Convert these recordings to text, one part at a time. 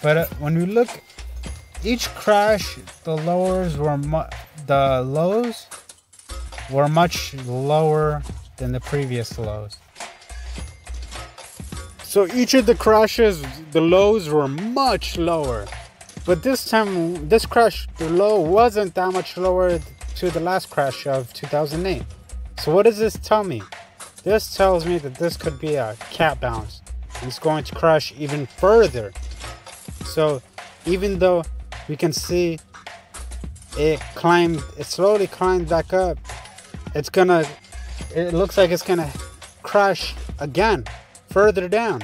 But when we look, each crash, the lows were much lower than the previous lows. So each of the crashes, the lows were much lower. But this time, this crash, the low wasn't that much lower to the last crash of 2008. So what does this tell me? This tells me that this could be a cat bounce. And it's going to crash even further. So even though we can see it slowly climbed back up, it looks like it's gonna crash again further down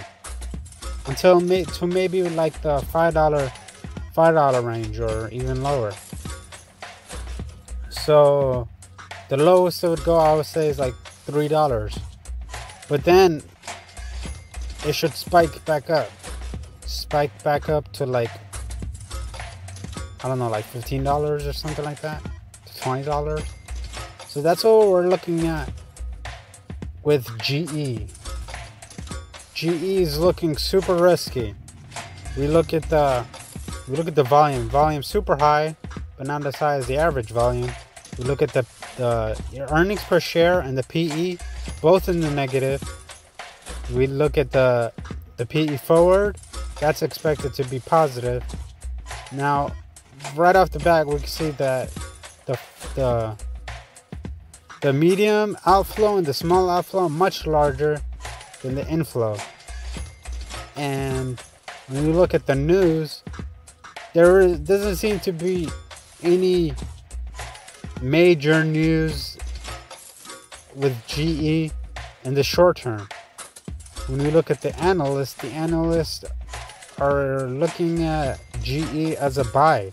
until maybe like the $5 range or even lower. So the lowest it would go, I would say, is like $3. But then it should spike back up to like, I don't know, like $15 or something like that, to $20. So that's what we're looking at with GE. GE is looking super risky. We look at the volume super high, but not as high as the average volume. We look at the earnings per share and the PE, both in the negative. We look at the PE forward, that's expected to be positive. Now, right off the bat, we can see that the medium outflow and the small outflow are much larger than the inflow. And when you look at the news, there doesn't seem to be any major news with GE in the short term. When we look at the analysts are looking at GE as a buy.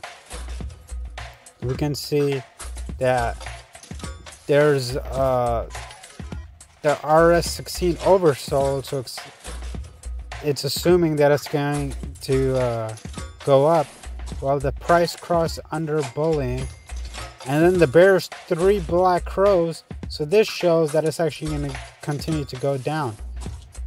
We can see that there's the RS16 oversold, so it's assuming that it's going to go up, while the price crossed under bullion, and then the bear's 3 black crows, so this shows that it's actually going to continue to go down.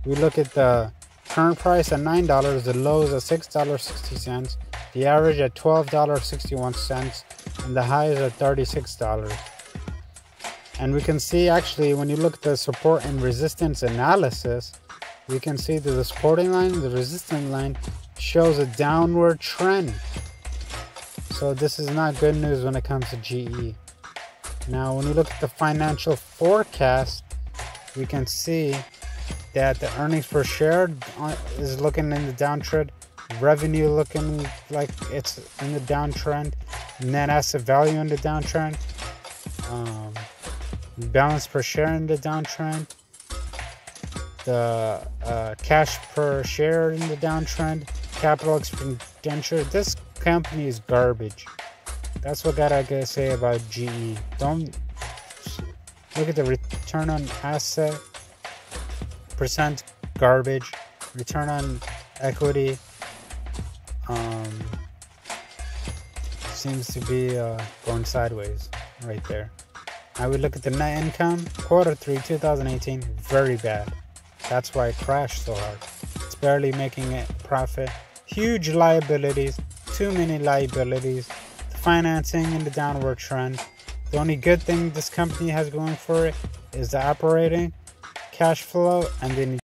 We look at the current price at $9, the lows at $6.60, the average at $12.61, and the highs at $36. And we can see, actually, when you look at the support and resistance analysis, we can see that the supporting line and the resistance line shows a downward trend. So this is not good news when it comes to GE. Now, when you look at the financial forecast, we can see that the earnings per share is looking in the downtrend, revenue looking like it's in the downtrend, net asset value in the downtrend, balance per share in the downtrend, the cash per share in the downtrend, capital expenditure. This company is garbage. That's what I gotta say about GE. Don't look at the return on asset percent, garbage. Return on equity seems to be going sideways right there. I would look at the net income, Q3 2018, very bad. That's why it crashed so hard. It's barely making a profit. Huge liabilities, too many liabilities. The financing in the downward trend. The only good thing this company has going for it is the operating cash flow and then